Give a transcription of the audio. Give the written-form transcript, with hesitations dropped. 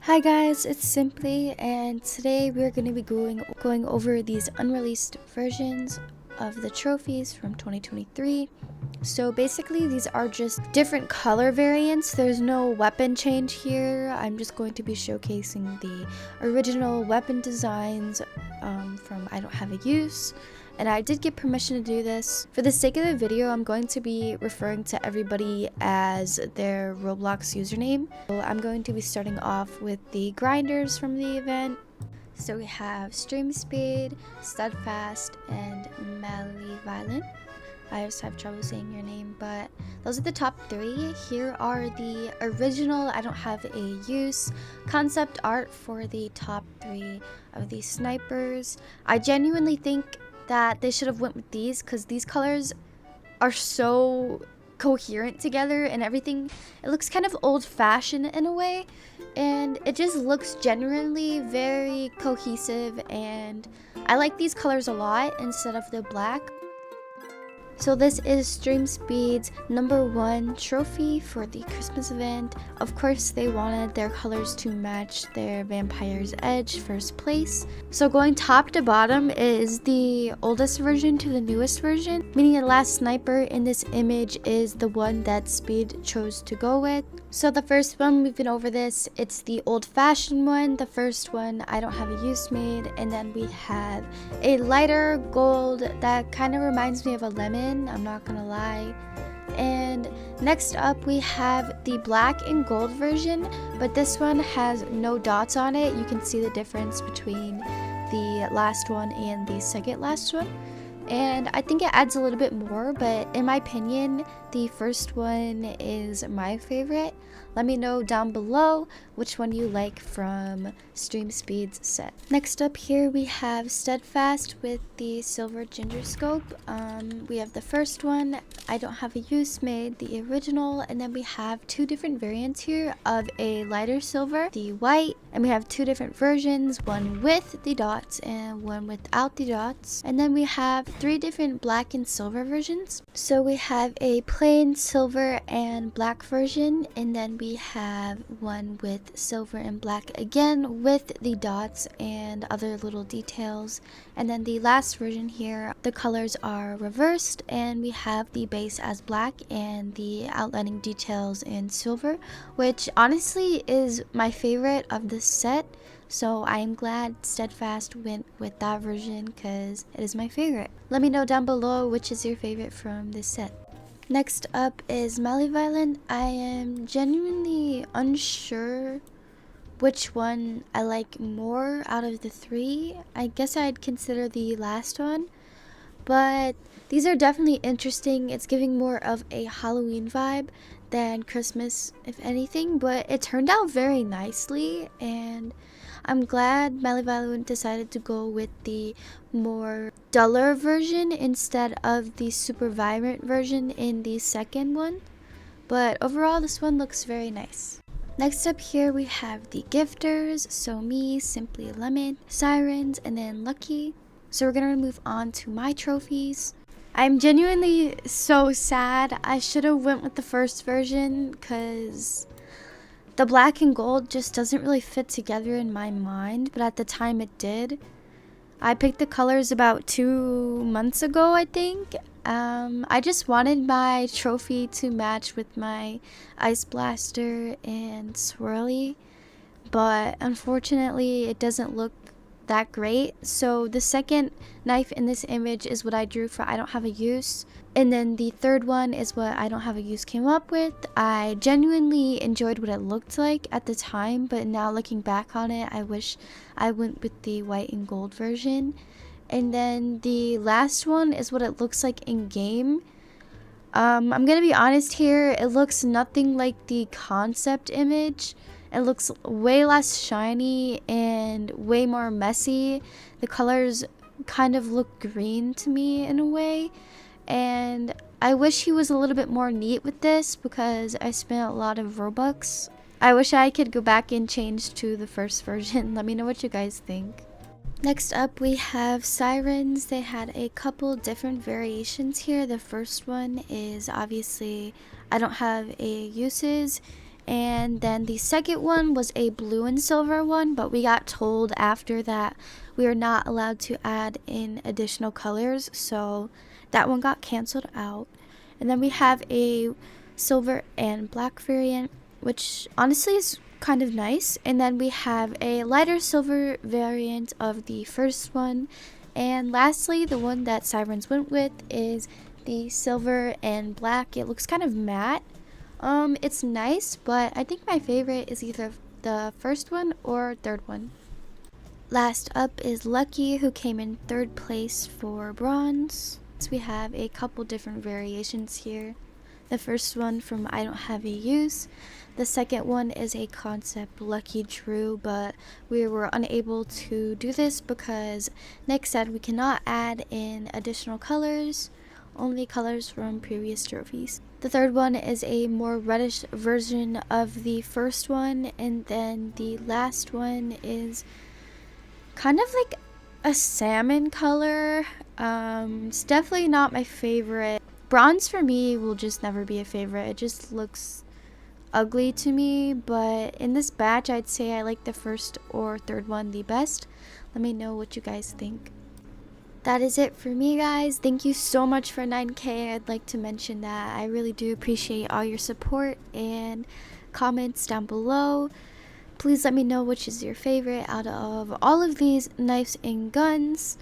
Hi guys, it's Simply, and today we're going to be going over these unreleased versions of the trophies from 2023. So basically these are just different color variants. There's no weapon change here. I'm just going to be showcasing the original weapon designs from I Don't Have a Use. And I did get permission to do this. For the sake of the video, I'm going to be referring to everybody as their Roblox username. So I'm going to be starting off with the grinders from the event. So we have Streamspeed, Steadfast, and Malviolent. I just have trouble saying your name, but those are the top 3. Here are the original I Don't Have a Use concept art for the top 3 of these snipers. I genuinely think that they should have went with these because these colors are so coherent together and everything. It looks kind of old-fashioned in a way, and it just looks genuinely very cohesive, and I like these colors a lot instead of the black. So this is Streamspeed's #1 trophy for the Christmas event. Of course, they wanted their colors to match their Vampire's Edge first place. So going top to bottom is the oldest version to the newest version, meaning the last sniper in this image is the one that Speed chose to go with. So the first one, we've been over this, it's the old-fashioned one. The first one, I Don't Have a Use made, and then we have a lighter gold that kind of reminds me of a lemon, I'm not gonna lie. And next up we have the black and gold version, but this one has no dots on it. You can see the difference between the last one and the second last one. And I think it adds a little bit more, but in my opinion, the first one is my favorite. Let me know down below which one you like from Streamspeed's set. Next up here we have Steadfast with the silver ginger scope. We have the first one, I Don't Have a Use made, the original, and then we have 2 different variants here of a lighter silver, the white, and we have 2 different versions, one with the dots and one without the dots. And then we have 3 different black and silver versions. So we have a plain silver and black version, and then we have one with silver and black again with the dots and other little details. And then the last version here, the colors are reversed, and we have the base as black and the outlining details in silver, which honestly is my favorite of this set. So I'm glad Steadfast went with that version because it is my favorite. Let me know down below which is your favorite from this set. Next up is Malviolent. I am genuinely unsure which one I like more out of the 3. I guess I'd consider the last one, but these are definitely interesting. It's giving more of a Halloween vibe than Christmas, if anything, but it turned out very nicely, and I'm glad Malviolent decided to go with the more duller version instead of the super vibrant version in the second one. But overall, this one looks very nice. Next up here we have the gifters, so me, Simply Lemon, Sirens, and then Lucky. So we're gonna move on to my trophies. I'm genuinely so sad. I should have went with the first version because the black and gold just doesn't really fit together in my mind, but at the time it did. I picked the colors about 2 months ago, I think. I just wanted my trophy to match with my Ice Blaster and Swirly, but unfortunately it doesn't look that great. So the second knife in this image is what I drew for I Don't Have a Use, and then the third one is what I Don't Have a Use came up with. I genuinely enjoyed what it looked like at the time, but now looking back on it, I wish I went with the white and gold version. And then the last one is what it looks like in game. I'm gonna be honest here, it looks nothing like the concept image. It looks way less shiny and way more messy. The colors kind of look green to me in a way, and I wish he was a little bit more neat with this because I spent a lot of Robux. I wish I could go back and change to the first version. Let me know what you guys think. Next up we have Sirens. They had a couple different variations here. The first one is obviously I Don't Have a Uses, And then the second one was a blue and silver one, but we got told after that we are not allowed to add in additional colors, so that one got canceled out. And then we have a silver and black variant, which honestly is kind of nice. And then we have a lighter silver variant of the first one. And lastly, the one that Sirens went with is the silver and black. It looks kind of matte. It's nice, but I think my favorite is either the first one or third one. Last up is Lucky, who came in third place for bronze. So we have a couple different variations here. The first one from I Don't Have a Use. The second one is a concept Lucky Drew, but we were unable to do this because Nick said we cannot add in additional colors, only colors from previous trophies. The third one is a more reddish version of the first one, and then the last one is kind of like a salmon color. It's definitely not my favorite. Bronze for me will just never be a favorite. It just looks ugly to me, but in this batch I'd say I like the first or third one the best. Let me know what you guys think. That is it for me, guys. Thank you so much for 9K. I'd like to mention that I really do appreciate all your support and comments down below. Please let me know which is your favorite out of all of these knives and guns.